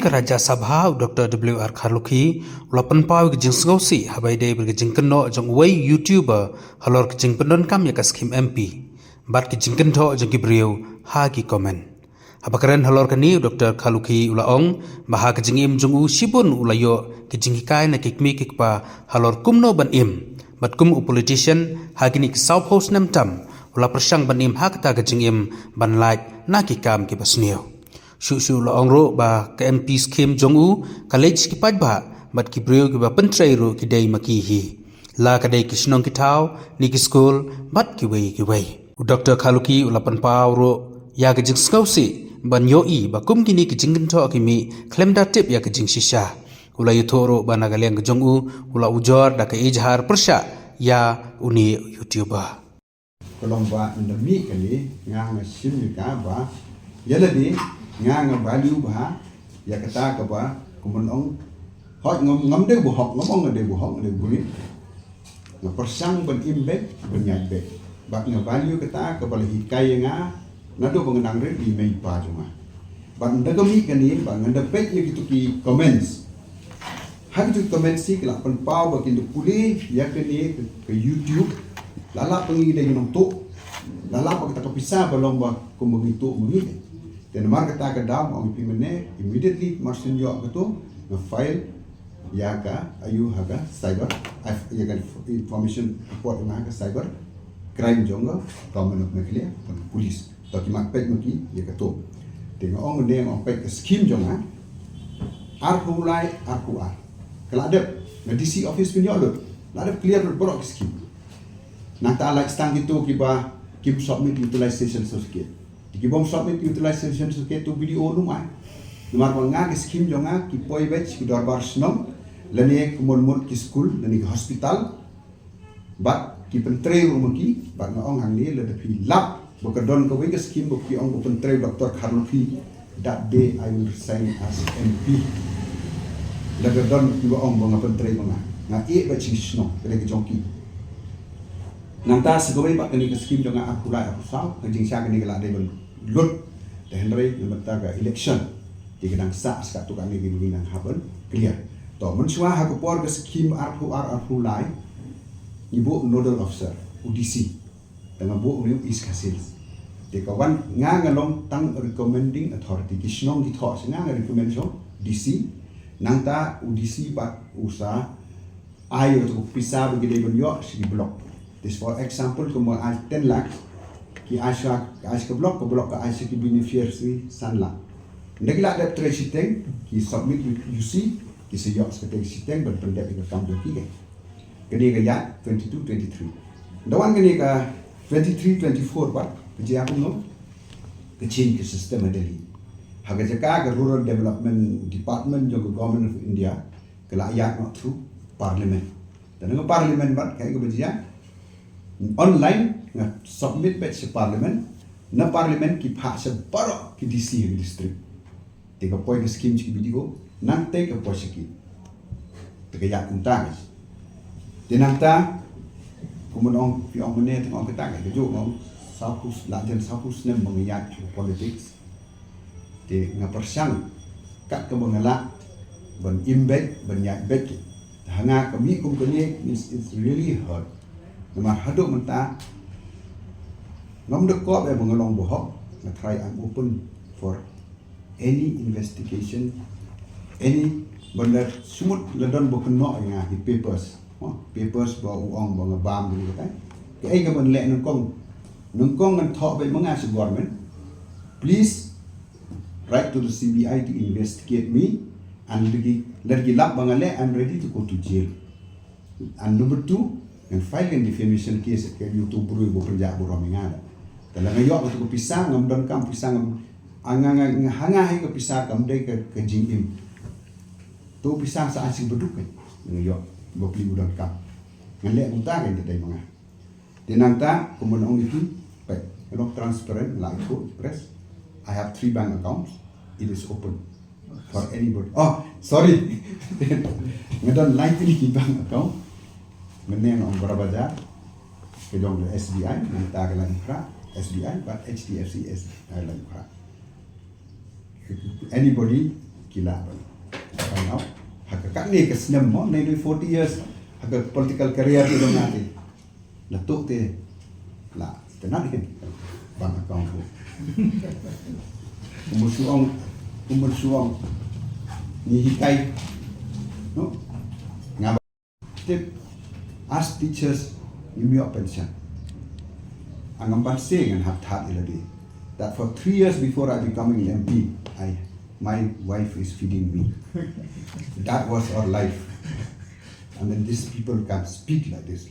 ke Raja Sabha Dr. W.R. Khaluki ulapan pau ke jing sngausi habai dei ber ke jing keno jong wei YouTuber halor ke jing pendon kam ya kaskim MP bat ke jing kento jong ki brio ha ki komen habakaren halor ke ni Dr. Khaluki ulaong baha ke jing im jong u sibun ulayo ke jing kai na kikmi kikpa halor kumno ban im bat kum u politician ha kini ke South Host nemtam ula persang ban im ha kata ke jing im ban like na ki kam ki basnio Shu la ongro ba ke MP scheme jongu college ki pajba bat ki brio ki ba pentrai ro ki dei maki hi la ka dei ki snong ki tau ni ki school bat ki wei Dr. Khaluki ulapan pau ro ya ke jing skausi ban yo I ba kum ki ni ki jingin tho ki mi klem da tip ya ke jing shisha ula yuthoro ba nagaleng jongu ula ujor da ke ijhar persha ya uni YouTuber kolomba ndami kali ngang sim ka ba yaladi ngang value ba ya kata ka ba kumun ong hot ngam de bu hok ngomong de bu hok de buri na persang ban imbek ban nyat be ba nga value kata ka ba hikai nga na do bang nang re di mai pa juma ba ndagami kani ba nganda pet ni gitu ki comments hak tu comments si kala pan pau ba kindu puli ya kani ke YouTube lala pengi de nong to lala pa kita kapisa ba long ba kumagito magi dan market tak ada orang pimene immediately marsin yo betul na file ya ka ayu haga cyber ya kan information report na ka cyber crime jonga government of Malaysia dan police tapi mak pet maki ya ka to dengan orang ne orang pet scheme jonga arku lai arku ar kalau ada na DC office punya lo ada clear report scheme nak tak like stang itu kiba keep submit utilization certificate Di bom submit utilization certificate tu video lumai. Numar manga ke scheme jonga ki poi batch ki dorbar snom lani kumon ki school lani ki hospital bat ki pentre rumaki bat na ong hang ni le pi lab bokadon ko we ke scheme bok ki ong pentre Dr. Khaluki that day I will resign as MP. Le gadon ki ong bonga pentre bonga na e batch snom kele ki jongki Nanta sebagai pak kini ke scheme jonga aku lai aku saw ke jing sya kini kala de lut de henry nemata ga election di gedang sa ska tu kami gi nang haben clear to mun swa ha ko por ke scheme aku lai ibu nodal officer UDC dengan bu new is kasils de kawan nga ngalong tang recommending authority ki snong di tho nga recommendation DC nanta UDC bat usa ayo tu pisa bagi de yo si block This for example, como al 10 lakh, ki asya ke blok ke asya ki beneficiary san lakh. Negla ada tracing ki submit UC ki se yok ke tracing berpendek ke kam joki ke. Kini ke ya 22 23. Dawan kini ke 23 24 pak kerja aku no ke change ke sistem adeli. Haga jaka ke rural development department jo government of India ke layak not through parliament. Dan dengan parliament pak kayak ke berjaya online nga submit batch parliament na parliament ki pha se baro ki DC ki district te ka poi ke scheme ki video nan te ka poi ki te ka ya kunta te nan ta kumun ong pi ong mene te ong ka ta ka jo ong sapus la jen sapus nem bang ya politics te nga persang kat ka bangala ban imbek ban ya bek hanga kami kum kini is really hurt Nomor haduk mentah ngam dekop ya mengelong bohok na try I'm open for any investigation any benda semut ledon bokeno nga di papers ba uang ba ngabam gitu kan ke ai ga ban le nungkong ngan thok be manga se government please write to the CBI to investigate me and lagi lap bangale I'm ready to go to jail and number 2 and file in defamation case ke YouTube buru bo kerja bo romingada kalau ngayok tu pisang ngam kam pisang anga hanga hai ke pisang kam dei ke jingim tu pisang sa asing beduk kan ngayok bo pli budan kam ngale unta kan dei manga dinanta kumun ong itu baik kalau transparent like press I have 3 bank accounts it is open for anybody oh sorry ngadon like ni bank account meneng on Barabajar ke jong SBI nanta ke lain kra SBI but HDFC is lain kra anybody kila các ni cái snem mo nay 40 years agar political career tu dong nanti la tu te la tenat hin bang account ko umur suang ni hikai no ngaba te as teachers you pension angam ban sing and have that iladi that for 3 years before I becoming an MP my wife is feeding me. That was our life. And then these people can speak like this.